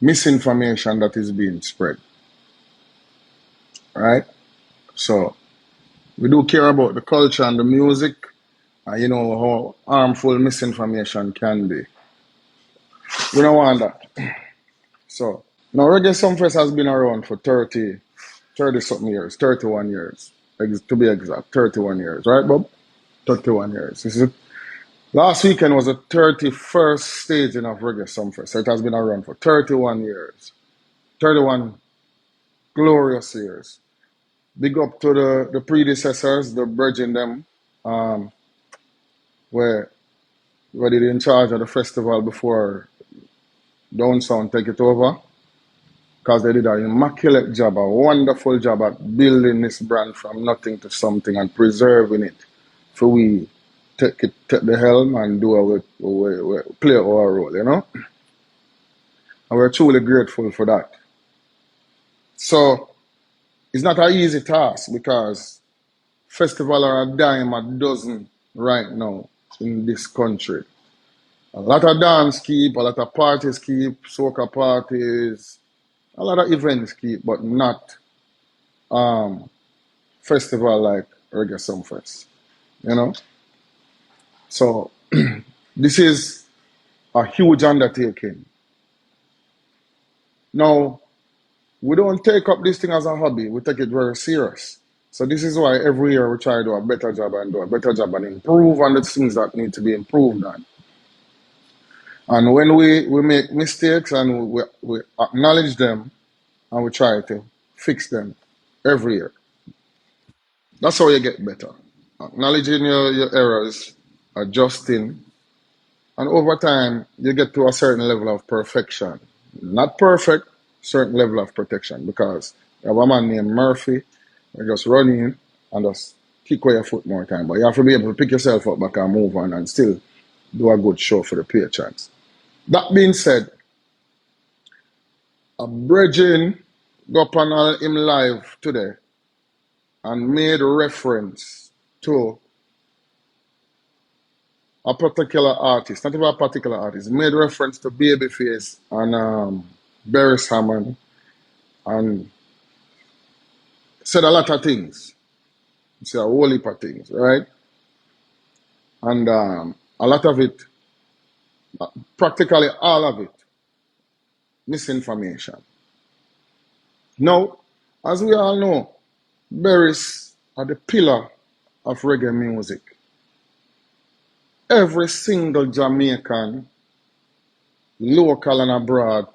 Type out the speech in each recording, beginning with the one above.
misinformation that is being spread, right? So we do care about the culture and the music, and you know how harmful misinformation can be. We don't want that. So now Reggae Sumfest has been around for 30 something years, 31 years, to be exact, 31 years, right, Bob? 31 years. This is last weekend was the 31st staging of Reggae Sumfest. So it has been around for 31 years. 31 glorious years. Big up to the predecessors, the bridging them, um, where were they in charge of the festival before Down Sound take it over. Because they did an immaculate job, a wonderful job at building this brand from nothing to something and preserving it. For we take the helm and do our play our role, you know? And we're truly grateful for that. So it's not an easy task because festivals are a dime a dozen right now in this country. A lot of dance keep, a lot of parties keep, soca parties, a lot of events keep, but not um, festival like Reggae Sumfest, you know? So this is a huge undertaking. Now, we don't take up this thing as a hobby, we take it very serious. So this is why every year we try to do a better job and do a better job and improve on the things that need to be improved on. And when we make mistakes and we acknowledge them and we try to fix them every year. That's how you get better. Acknowledging your errors, adjusting, and over time you get to a certain level of perfection. Not perfect, certain level of protection. Because you have a man named Murphy, you just run in and just kick away your foot more time. But you have to be able to pick yourself up back and move on and still do a good show for the patrons. That being said, a brethren go up on him live today and made reference to a particular artist, not even a particular artist, made reference to Babyface and Barry Hammond and said a lot of things. He said a whole heap of things, right? And a lot of it, practically all of it, misinformation. Now, as we all know, berries are the pillar of reggae music. Every single Jamaican, local and abroad,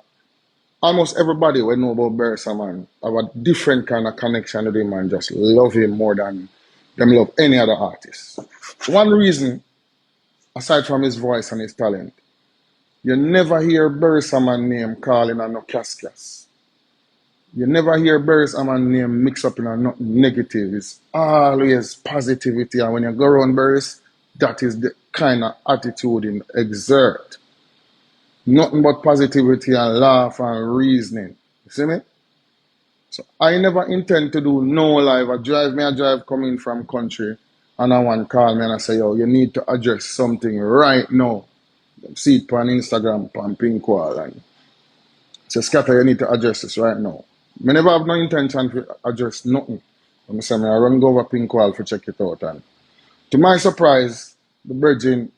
almost everybody will know about Barry man have a different kind of connection with him and just love him more than them love any other artist. One reason, aside from his voice and his talent, you never hear Barry man name calling a no cascas. You never hear Barry man name mix up in a nothing negative. It's always positivity, and when you go around Barry's, that is the kind of attitude in exert. Nothing but positivity and laugh and reasoning. You see me? So I never intend to do no live. I drive coming from country and I want to call me and I say, yo, you need to address something right now. See it on Instagram, on Pinkwall and say, Skatta, you need to address this right now. I never have no intention to address nothing. I say, I run go over Pinkwall to check it out. And to my surprise, the virgin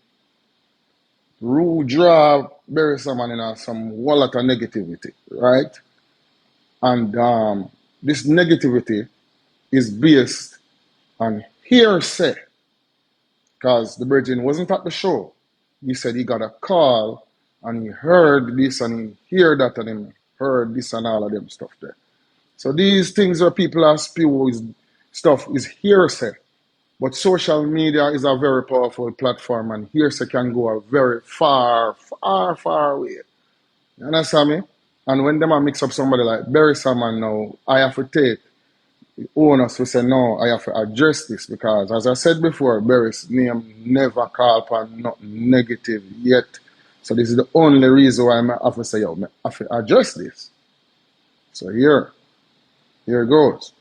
draw bury someone in some whole lot of negativity, right? And this negativity is based on hearsay, because the virgin wasn't at the show. He said he got a call and he heard this and he heard that and he heard this and all of them stuff there. So these things where people are spew stuff is hearsay. But social media is a very powerful platform and hearsay can go a very far, far, far away. You understand me? And when them a mix up somebody like Barry Salmon now, I have to take the onus to say, no, I have to address this because, as I said before, Barry's name never called upon nothing negative yet. So this is the only reason why I have to say, yo, I have to address this. So here it goes.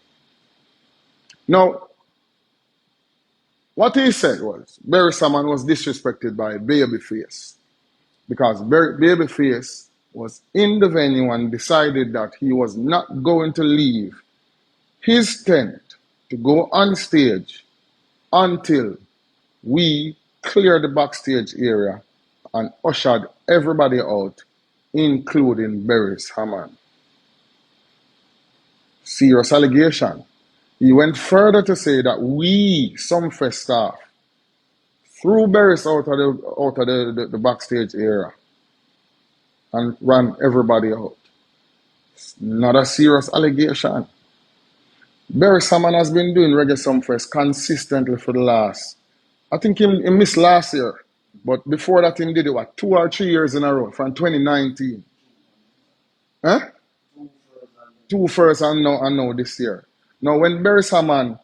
Now, what he said was, Barry Salmon was disrespected by Babyface because Babyface was in the venue and decided that he was not going to leave his tent to go on stage until we cleared the backstage area and ushered everybody out, including Beres Hammond. Serious allegation. He went further to say that we, sumfest staff, threw Beres out of the backstage area and ran everybody out. It's not a serious allegation. Beres Hammond has been doing Reggae Sumfest consistently for the last, I think he missed last year, but before that he did it, what, 2 or 3 years in a row, from 2019. Huh? Two first and now this year. Now when Beres Hammond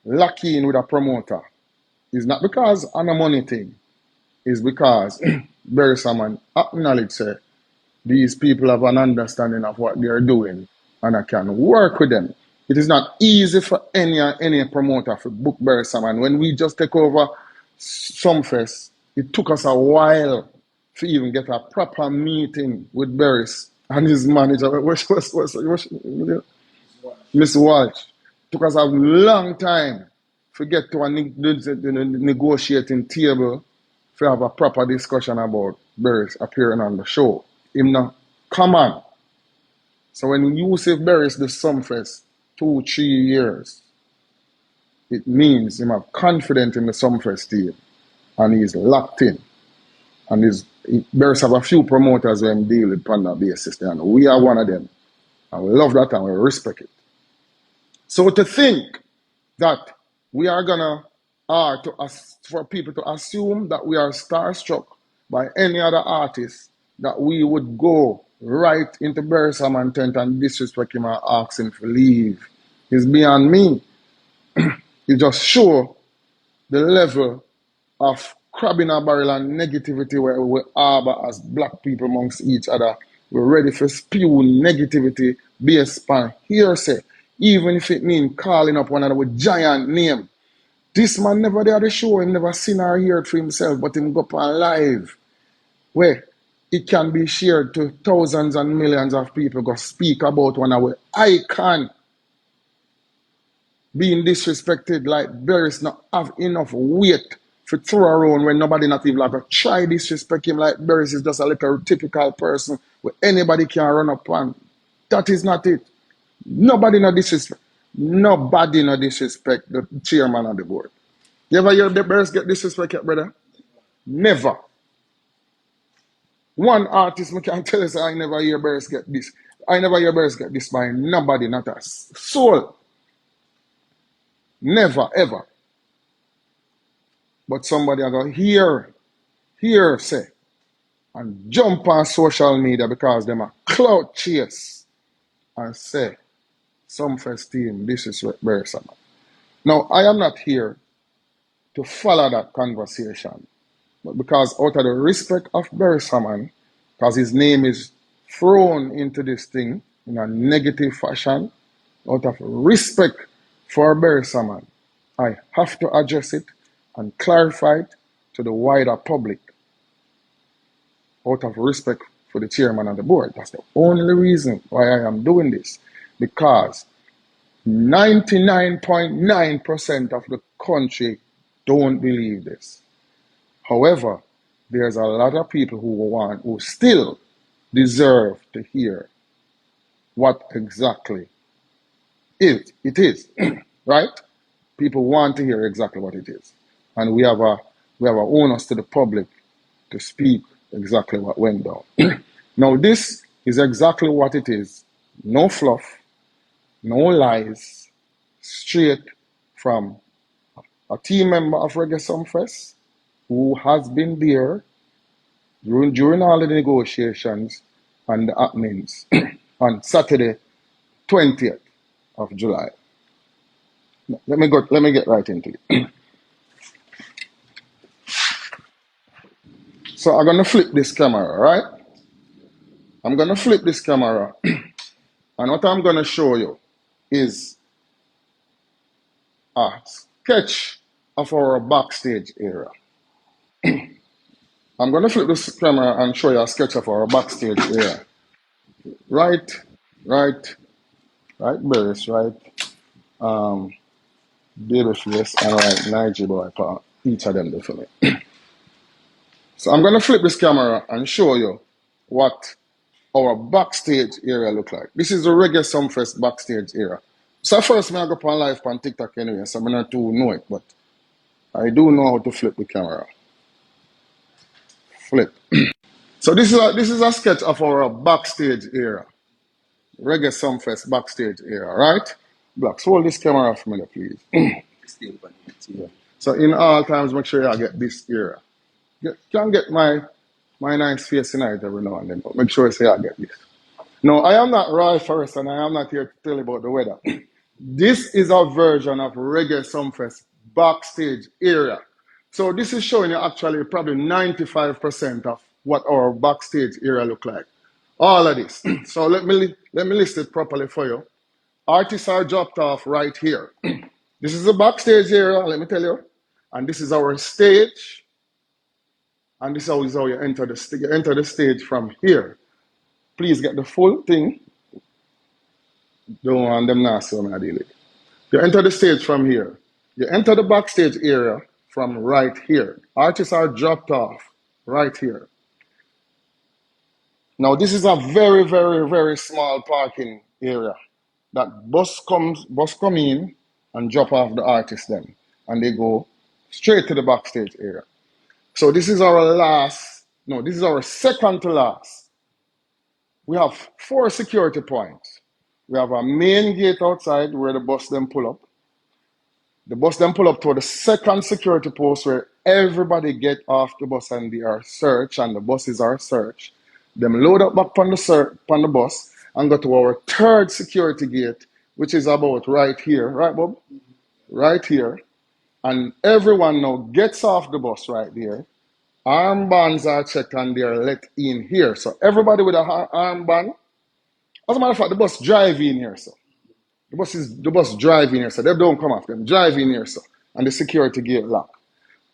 lock in with a promoter, it's not because of a money thing. It's because Beres Hammond acknowledge say these people have an understanding of what they're doing and I can work with them. It is not easy for any promoter to book Beres Hammond. When we just take over Sumfest, it took us a while to even get a proper meeting with Beres and his manager. Miss Walsh. Took us a long time to get to a negotiating table to have a proper discussion about Beres appearing on the show. Him not come on. So when you say Beres the Sumfest 2-3 years, it means him have confidence in the Sumfest team and he's locked in. And Beres have a few promoters who deal with on that basis, and we are one of them. And we love that and we respect it. So to think that we are gonna for people to assume that we are starstruck by any other artist, that we would go right into Beres Hammond tent and disrespect him and ask him to leave, is beyond me. It just show the level of crabbing a barrel and negativity where we harbor as black people amongst each other. We're ready for spew negativity based on hearsay, even if it means calling up one another with giant name. This man never did the show, he never seen or heard for himself, but him go up on live, where it can be shared to thousands and millions of people go speak about one of our icon being disrespected like Beres not have enough weight to throw around when nobody not even like try disrespect him like Beres is just a little typical person where anybody can run up on. That is not it. Nobody no disrespect. Nobody no disrespect the chairman of the board. You ever hear the Beres get disrespect, brother? Never. One artist me can tell us I never hear Beres get this. I never hear Beres get this by nobody, not a soul. Never, ever. But somebody are going to hear say, and jump on social media because them a clout chase and say, Sumfest team, this is Beres Hammond. Now, I am not here to follow that conversation, but because out of the respect of Beres Hammond, because his name is thrown into this thing in a negative fashion, out of respect for Beres Hammond, I have to address it and clarify it to the wider public out of respect for the chairman of the board. That's the only reason why I am doing this, because 99.9% of the country don't believe this. However, there's a lot of people who still deserve to hear what exactly it is, right? People want to hear exactly what it is, and we have a onus to the public to speak exactly what went down. Now, this is exactly what it is. No fluff, no lies, straight from a team member of Reggae Sumfest who has been there during all the negotiations and the happenings on Saturday, 20th of July. Let me get right into it. So I'm gonna flip this camera, right? I'm gonna flip this camera, and what I'm gonna show you is a sketch of our backstage area. I'm gonna flip this camera and show you a sketch of our backstage area. Right, right, right, Burris, right, um, Babyface, and right, Nigy Boy, for each of them, definitely. So I'm gonna flip this camera and show you what our backstage area look like. This is the Reggae Sumfest backstage area. So first, I go on live on TikTok anyway, so I'm not too know it, but I do know how to flip the camera. Flip. So this is a sketch of our backstage area. Reggae Sumfest backstage area, right? Blacks, hold this camera for me, please. Yeah. So in all times, make sure I get this area. You can get my nice face tonight every now and then, but make sure I say I get this. No, I am not Roy First, and I am not here to tell you about the weather. This is a version of Reggae Sumfest backstage area. So this is showing you actually probably 95% of what our backstage area look like. All of this. So let me list it properly for you. Artists are dropped off right here. This is the backstage area, let me tell you. And this is our stage. And this is how you enter the stage. You enter the stage from here. Please get the full thing. Don't want them nasty when I deal it. You enter the stage from here. You enter the backstage area from right here. Artists are dropped off right here. Now this is a very, very, very small parking area. That bus come in and drop off the artists then. And they go straight to the backstage area. So this is our this is our second to last. We have 4 security points. We have a main gate outside where the bus then pull up. The bus then pull up to the second security post where everybody get off the bus and they are searched and the buses are searched. Them load up back on the bus and go to our third security gate, which is about right here, right, Bob? Right here. And everyone now gets off the bus right there. Armbands are checked and they're let in here. So everybody with a armband, as a matter of fact, the bus drive in here, so. The bus drive in here, so they don't come off them. Drive in here, so. And the security gate lock.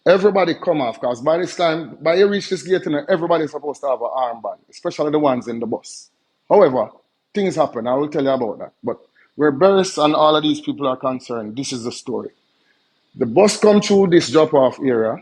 Everybody come off, because by this time, by you reach this gate, everybody's supposed to have an armband, especially the ones in the bus. However, things happen. I will tell you about that. But where Burris and all of these people are concerned, this is the story. The bus come through this drop-off area.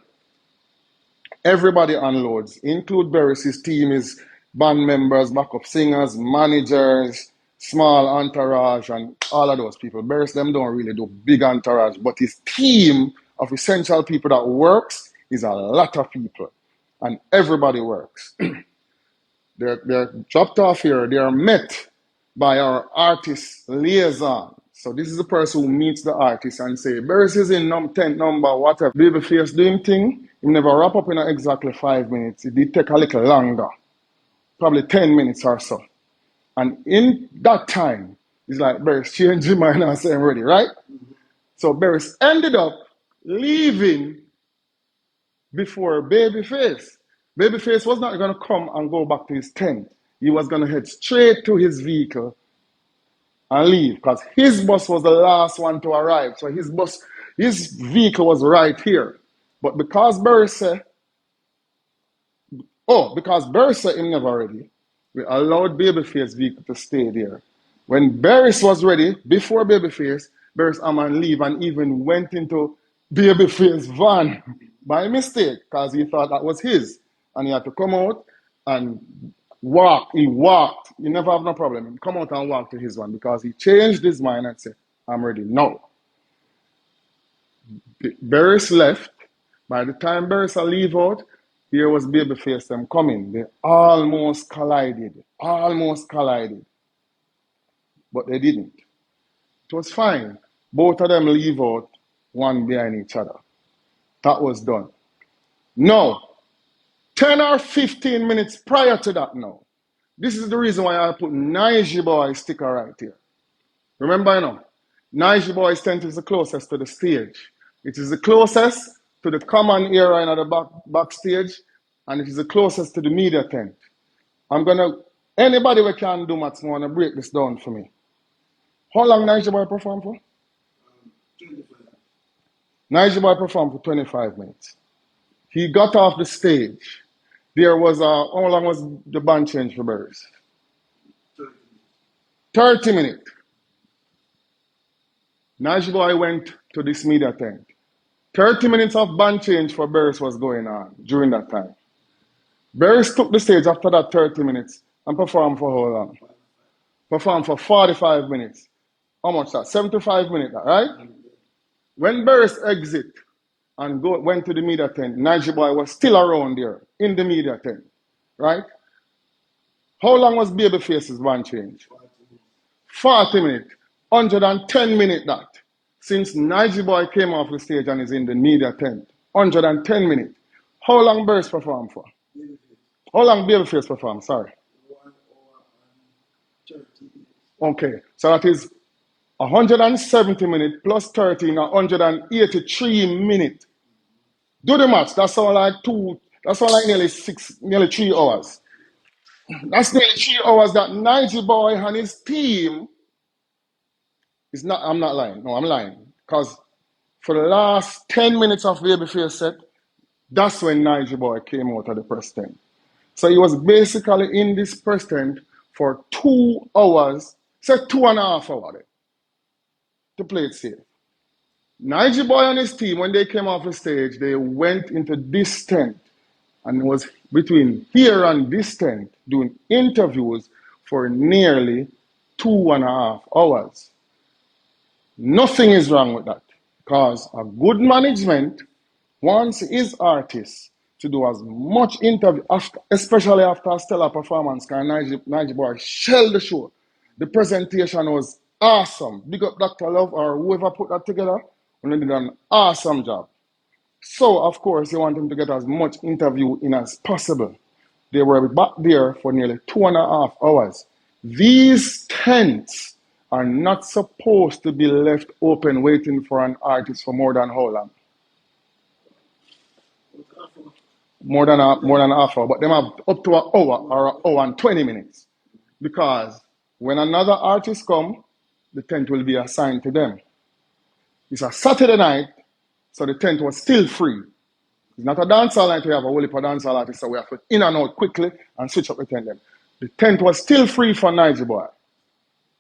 Everybody unloads, include Burris's team, his band members, backup singers, managers, small entourage, and all of those people. Burris them don't really do big entourage, but his team of essential people that works is a lot of people, and everybody works. They're dropped off here. They are met by our artist liaison. So this is the person who meets the artist and say, Burris is in 10th number, whatever. Babyface doing thing. He never wrap up in exactly 5 minutes. It did take a little longer, probably 10 minutes or so. And in that time, it's like Burris changed his mind and said, I'm ready, right? So Burris ended up leaving before Babyface. Babyface was not going to come and go back to his tent. He was going to head straight to his vehicle and leave because his bus was the last one to arrive. So his vehicle was right here. But because Burris said him never ready, we allowed Babyface vehicle to stay there. When Burris was ready, before Babyface, Burris Amman leave and even went into Babyface van by mistake because he thought that was his. And he had to come out and walk. He walked. He never have no problem. He come out and walk to his one because he changed his mind and said, I'm ready now. Burris left. By the time Burris leave out, here was Babyface them coming. They almost collided. But they didn't. It was fine. Both of them leave out, one behind each other. That was done. Now, 10 or 15 minutes prior to that now, this is the reason why I put Nigy Boy sticker right here. Remember, Nigy Boy's tent is the closest to the stage. It is the closest to the common area in the backstage, and it is the closest to the media tent. Anybody who can do maths want to break this down for me. How long Nigy Boy perform for? 25. Nigy Boy performed for 25 minutes. He got off the stage. There was how long was the band change for Burris? 30 minutes. Nigy Boy went to this media tent. 30 minutes of band change for Burris was going on during that time. Burris took the stage after that 30 minutes and performed for how long? Performed for 45 minutes. How much that? 75 minutes, right? When Burris exit and went to the media tent, Nigy Boy was still around there in the media tent, right? How long was Babyface's band change? 40 minutes. 110 minutes that. Since Nigy Boy came off the stage and is in the media tent. 110 minutes. How long Burris performed for? How long Babyface performed? Sorry. 1 hour and 30 minutes. Okay. So that is 170 minutes plus 30 in 183 minutes. Do the maths. That's all like nearly 3 hours. That's nearly 3 hours that Nigy Boy and his team is not. I'm not lying. No, I'm lying. Because for the last 10 minutes of Babyface set, that's when Nigy Boy came out of the press tent. So he was basically in this press tent for 2 hours, say 2.5 hours, to play it safe. Nigy Boy and his team, when they came off the stage, they went into this tent and was between here and this tent doing interviews for nearly 2.5 hours. Nothing is wrong with that, because a good management wants his artists to do as much interview, especially after a stellar performance, because Nigy Boy shelled the show. The presentation was awesome. Big up Dr. Love or whoever put that together, and they did an awesome job. So, of course, you want him to get as much interview in as possible. They were back there for nearly 2.5 hours. These tents are not supposed to be left open waiting for an artist for more than how long? More than an half hour, but they have up to an hour or an hour and 20 minutes. Because when another artist comes, the tent will be assigned to them. It's a Saturday night, so the tent was still free. It's not a dancehall night, we have a whole heap of dancehall artists, so we have to in and out quickly and switch up the tent then. The tent was still free for Nigy Boy.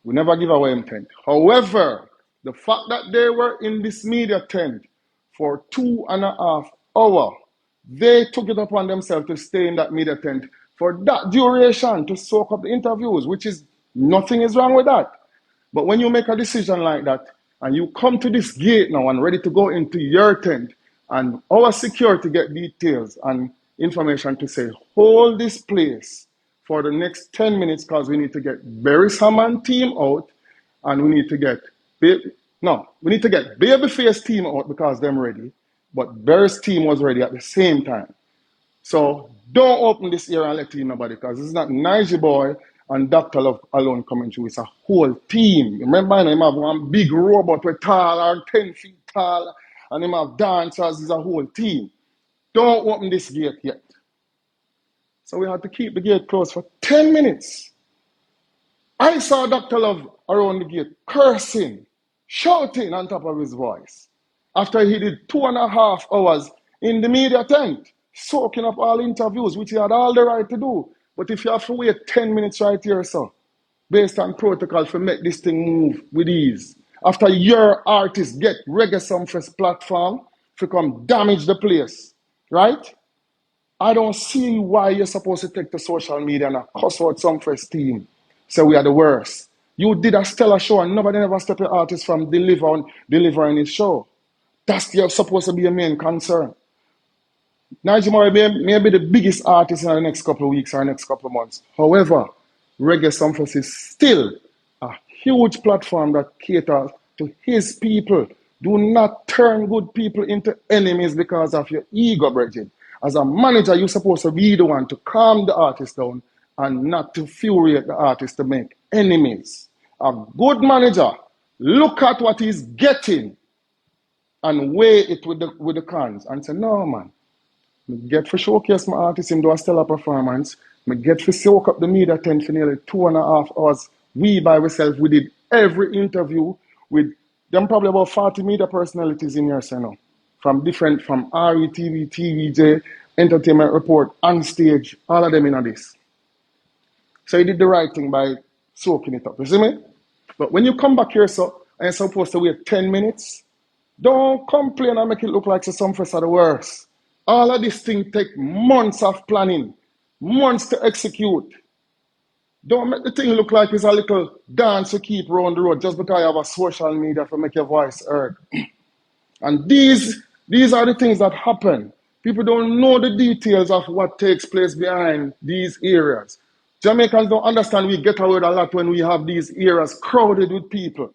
We never give away him tent. However, the fact that they were in this media tent for 2.5 hours, they took it upon themselves to stay in that media tent for that duration to soak up the interviews, which is nothing is wrong with that. But when you make a decision like that and you come to this gate now and ready to go into your tent, and our security get details and information to say, hold this place for the next 10 minutes because we need to get Barry's Hammond team out and we need to get Babyface team out because they're ready. But Barry's team was ready at the same time. So don't open this here and let in nobody, because it's not Nigy Boy and Dr. Love alone coming through. It's a whole team. Remember, him have one big robot with tall or 10 feet tall, and him have dancers. It's a whole team. Don't open this gate yet. So we had to keep the gate closed for 10 minutes. I saw Dr. Love around the gate cursing, shouting on top of his voice, after he did 2.5 hours in the media tent, soaking up all interviews, which he had all the right to do. But if you have to wait 10 minutes right here, sir, based on protocol to make this thing move with ease, after your artist get Reggae Sumfest platform to come damage the place, right? I don't see why you're supposed to take to social media and cuss out Sumfest team. Say we are the worst. You did a stellar show and nobody ever stopped your artist from delivering his show. That's supposed to be your main concern. Nigy Boy may be the biggest artist in the next couple of weeks or next couple of months. However, Reggae Sumfest is still a huge platform that caters to his people. Do not turn good people into enemies because of your ego, Bridget. As a manager, you're supposed to be the one to calm the artist down and not to infuriate the artist to make enemies. A good manager, look at what he's getting and weigh it with the cons and say, no, man, I get for showcase my artist and do a stellar performance. I get for soak up the media tent for nearly 2.5 hours. We by ourselves, we did every interview with them, probably about 40 media personalities in here, so now. From RETV, TVJ, Entertainment Report, On Stage, all of them in on this. So he did the right thing by soaking it up. You see me? But when you come back here, so, and you're supposed to wait 10 minutes, don't complain and make it look like the sumfest are the worst. All of this thing take months of planning, months to execute. Don't make the thing look like it's a little dance you keep around the road just because you have a social media to make your voice heard. And these are the things that happen. People don't know the details of what takes place behind these areas. Jamaicans don't understand we get away with a lot when we have these areas crowded with people.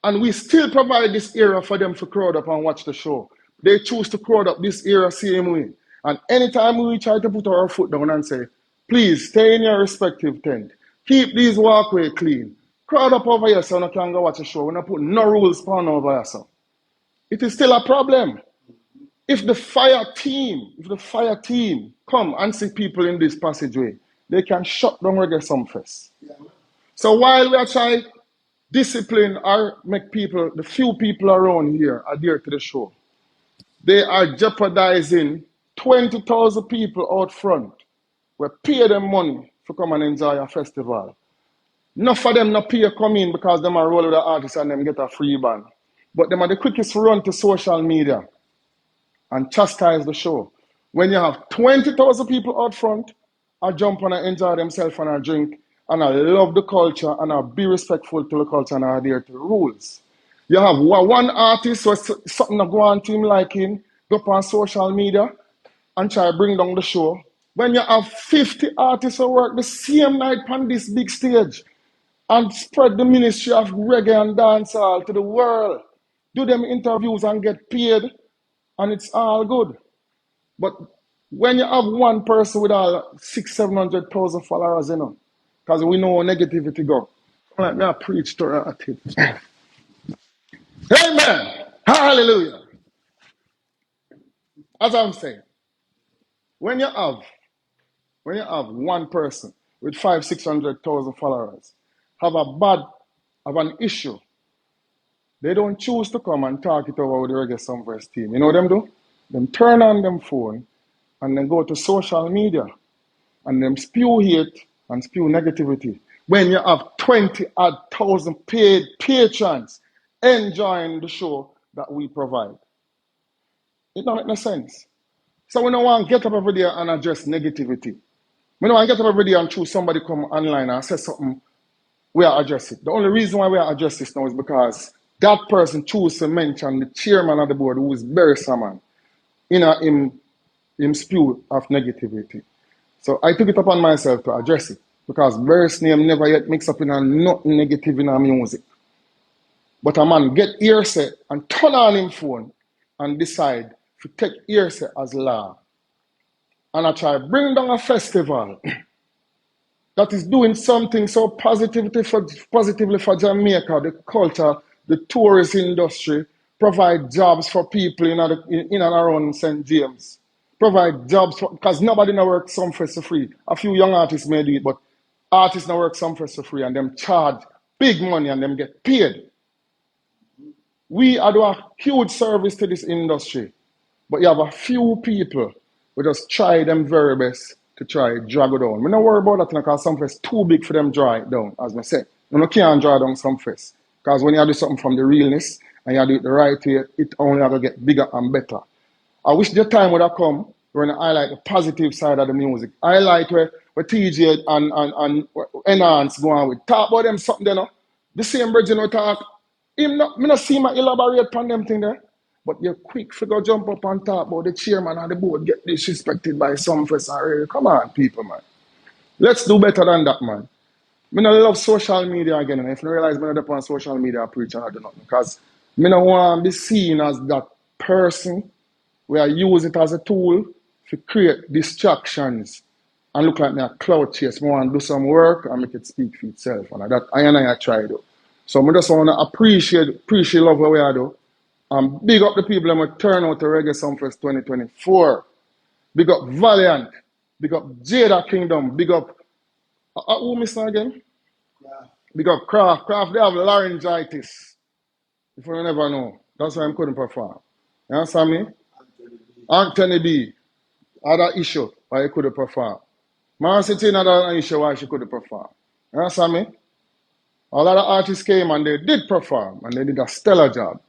And we still provide this area for them to crowd up and watch the show. They choose to crowd up this area same way. And anytime we try to put our foot down and say, please stay in your respective tent. Keep these walkway clean. Crowd up over here so you can go watch a show. We're not putting no rules on over here. So. It is still a problem. If the fire team come and see people in this passageway, they can shut down Reggae Sumfest. Yeah. So while we are trying discipline or make people, the few people around here adhere to the show, they are jeopardizing 20,000 people out front. We pay them money to come and enjoy a festival. Enough of them not pay to come in because them are roll with the artists and them get a free band. But them are the quickest run to social media and chastise the show. When you have 20,000 people out front, I jump and I enjoy themselves and I drink and I love the culture and I be respectful to the culture and I adhere to the rules. You have one artist or something that go on to him like him, go up on social media and try to bring down the show. When you have 50 artists who work the same night on this big stage and spread the ministry of reggae and dancehall to the world, do them interviews and get paid, and it's all good. But when you have one person with all 600,000-700,000 followers, you know, because we know negativity go. Like me, I preach to at it. Amen. Hallelujah. As I'm saying, when you have one person with 500,000-600,000 followers have an issue, they don't choose to come and talk it over with the Reggae Sumfest team. You know what them do? Them turn on them phone and then go to social media and them spew hate and spew negativity. When you have 20,000 paid patrons enjoying the show that we provide. It don't make no sense. So we don't want to get up every day and address negativity. We don't want to get up every day and choose somebody come online and say something, we are address it. The only reason why we are address this now is because that person choose to mention the chairman of the board, who is Barry Salmon, in him spew of negativity. So I took it upon myself to address it because Barry's name never yet mixed up in a nothing negative in our music. But a man get earset and turn on him phone and decide to take earset as law. And I try bring down a festival that is doing something so positively for Jamaica, the culture, the tourist industry, provide jobs for people in and around St. James. Provide jobs, because nobody now works Sumfest for free. A few young artists may do it, but artists now work Sumfest for free and them charge big money and them get paid. We are doing a huge service to this industry, but you have a few people who just try them very best to try drag it down. We don't worry about that because Sumfest too big for them dry it down, as I say. You can't dry down Sumfest. Because when you do something from the realness and you do it the right way, it only going to get bigger and better. I wish the time would have come when I highlight the positive side of the music. I highlight where TJ and Enhance go on with. Talk about them something there, no? The same bridge, you know, talk. Me not see my elaborate on them thing there. But you're quick to go jump up and talk about the chairman of the board get disrespected by Sumfest already. Come on, people, man. Let's do better than that, man. I don't love social media again, and if you realize I'm not on social media, I preach and I do nothing. Because I don't want to be seen as that person where I use it as a tool to create distractions and look like me a cloud chase. I want to do some work and make it speak for itself. And that I try to do. So I just want to appreciate love what we are do. And big up the people that turn out to Reggae Sumfest 2024. Big up Valiant. Big up Jada Kingdom. Big up who missing again? Yeah. Big up Craft. Craft, they have laryngitis. If you never know. That's why I couldn't perform. You understand me? Anthony B. Other issue why he couldn't perform. Man City another issue why she couldn't perform. You understand me? A lot of artists came and they did perform and they did a stellar job.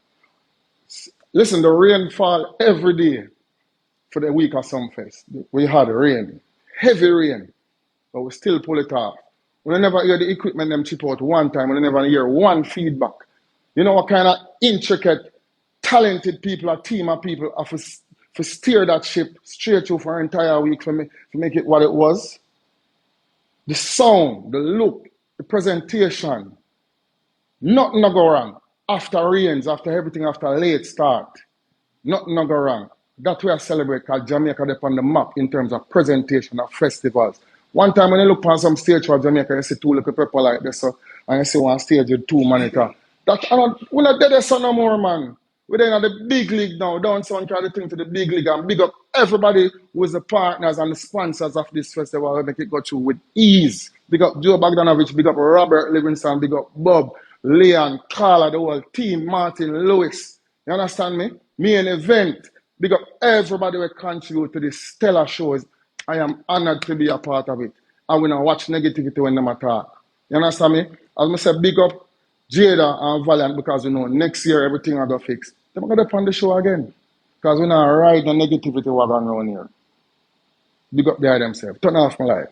Listen, the rain fall every day for the week of Sumfest. We had rain, heavy rain, but we still pull it off. We never hear the equipment them chip out one time, we never hear one feedback. You know what kind of intricate, talented people, a team of people have to steer that ship straight through for an entire week for me to make it what it was? The sound, the look, the presentation, nothing no go wrong. After rains, after everything, after a late start, nothing no go wrong. That's where I celebrate because Jamaica is on the map in terms of presentation of festivals. One time when you look on some stage for Jamaica, you see two little people like this, and you see one stage with two monitor. We're not dead so no more, man. We're in the big league now. Don't sound try to think to the big league and big up everybody who is the partners and the sponsors of this festival and make it go through with ease. Big up Joe Bogdanovich, big up Robert Livingston, big up Bob, Leon, Carla, the whole team, Martin, Lewis. You understand me? Me an event. Big up everybody who contribute to this stellar shows. I am honored to be a part of it. I will not watch negativity when them attack. You understand me? As I say, big up Jada and Valiant because you know next year everything will go fix. They're going to put on the show again. Because we're not ride the negativity wagon around here. Big up there themselves. Turn off my life.